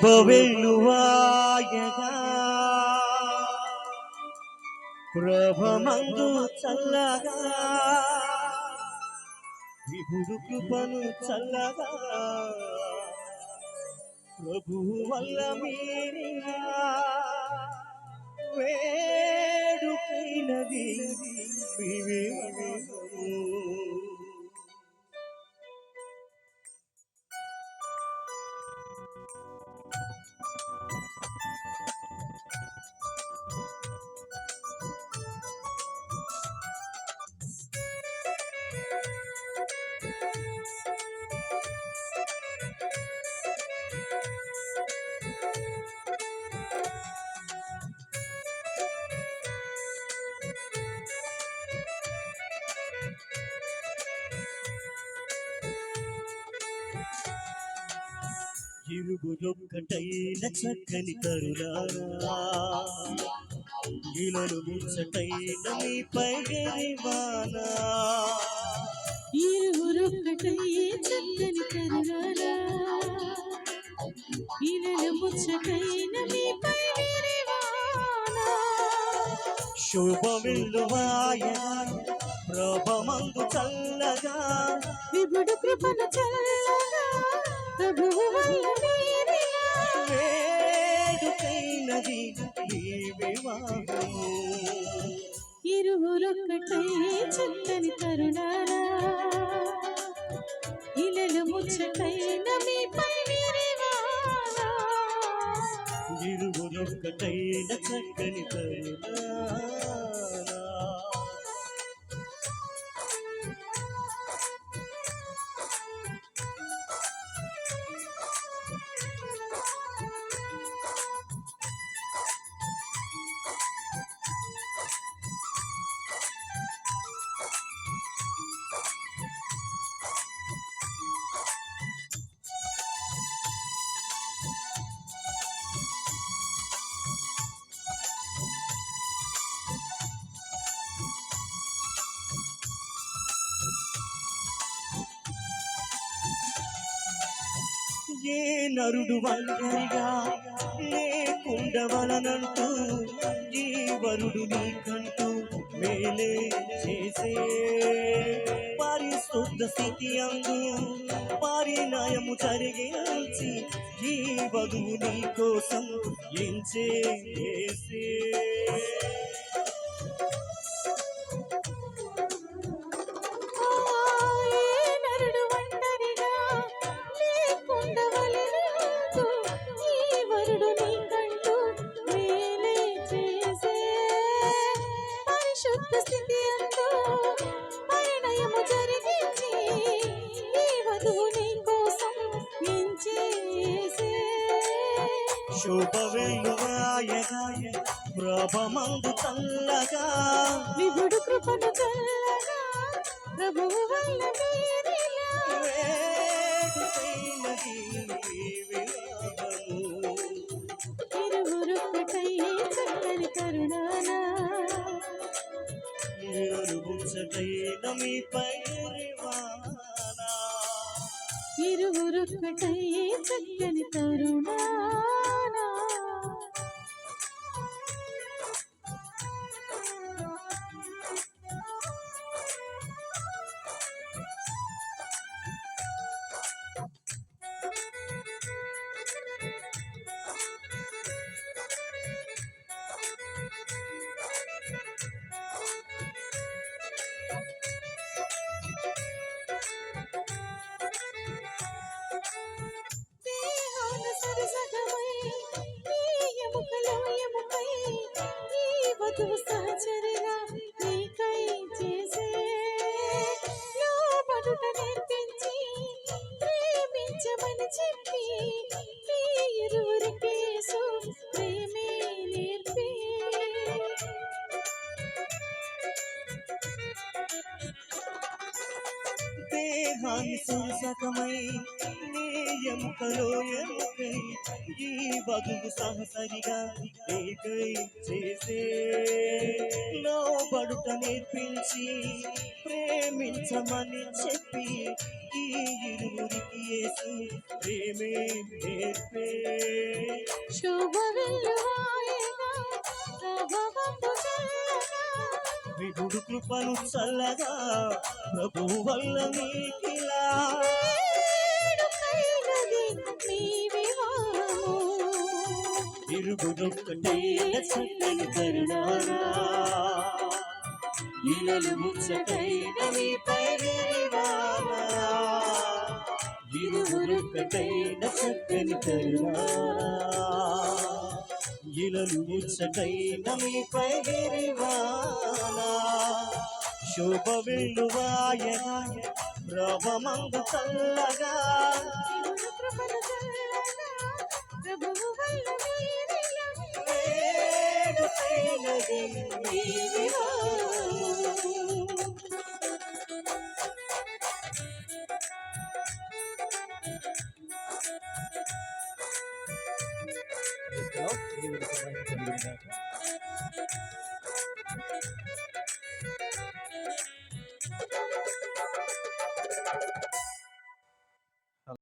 శుభవెల్లువాయగా ప్రభమందు చల్లగా విభుడు కృపను చల్లగా ప్రభువు వల్ల మీరిగా వేడుకైనది వివేకము. ఇరుగురొక్కటైన చక్కని కరుణారా ఇలలు ముచ్చటైన మీపై వానా. ఇరుగురొక్కటైన చక్కని కరుణారా ఇలలు ముచ్చటైన మీపై వానా. శుభవెల్లువాయగా ప్రభమందు చల్లగా విభుడు కృపను చల్లగా ప్రభువు వల్ల మీరిగా వేడుకైనది ఈ వివాహము. ఇరువురొక్కటై చక్కని కరుణారా ఇలలు ముచ్చటైన మీపై వానా. ఇరువురొక్కటైన చక్కని కరుణారా. ఏ నరుడు వందరిగా లేకుండవలనంటూ ఈ వరుడు నీకంటూ మేలే చేసే పరిశుద్ధ స్థితి అందు పరిణయము జరిగించి ఈ వధువు నీ కోసం ఎంచేసే. శుభవెల్లువాయగా ప్రభమందు చల్లగా విభుడు కృపను చల్లగా ప్రభువు వల్ల మీరిగా వేడుకైనది వివాహము. ఇరువురొక్కటై చక్కని కరుణారా ఇలలు ముచ్చటైన మీపై వానా. ఇరువురొక్కటై చక్కని కరుణారా. సహచరిగా నీకై చేసే లోబడుట నేర్పించి ప్రేమించమని చెప్పి ఇరువురికి ప్రేమే నేర్పి దేహాన్ని సూసకమై నీ ఎముకలో ఎముకై ఈ వధువు సహసరిగా ఏకై చేసే లోబడుట నేర్పించి ప్రేమించమని చెప్పి ఈ ఇరువురికి యేసు ప్రేమే నేర్పే శుభవెల్లువాయగా ప్రభావము చల్లగా విభుడు కృపను చల్లగా ప్రభువు వల్ల నీకిలా వేడుకైనది నీ వివాహము ఇరుగురొక్కటైన చక్కని కరుణారా ఇలలు ముచ్చటైన నీపై విరివానా ఇరుగురొక్కటైన చక్కని కరుణారా ఇలలు ముచ్చటైన నీపై విరివానా శోభ వెల్లువాయగా ప్రభమందు చల్లగా దేవుడు కృపను చల్లగా ప్రభువు వల్ల మీరిలా వేడుకైనది నీ వివాహము. దేవుడికి మహిమ కలుగును గాక.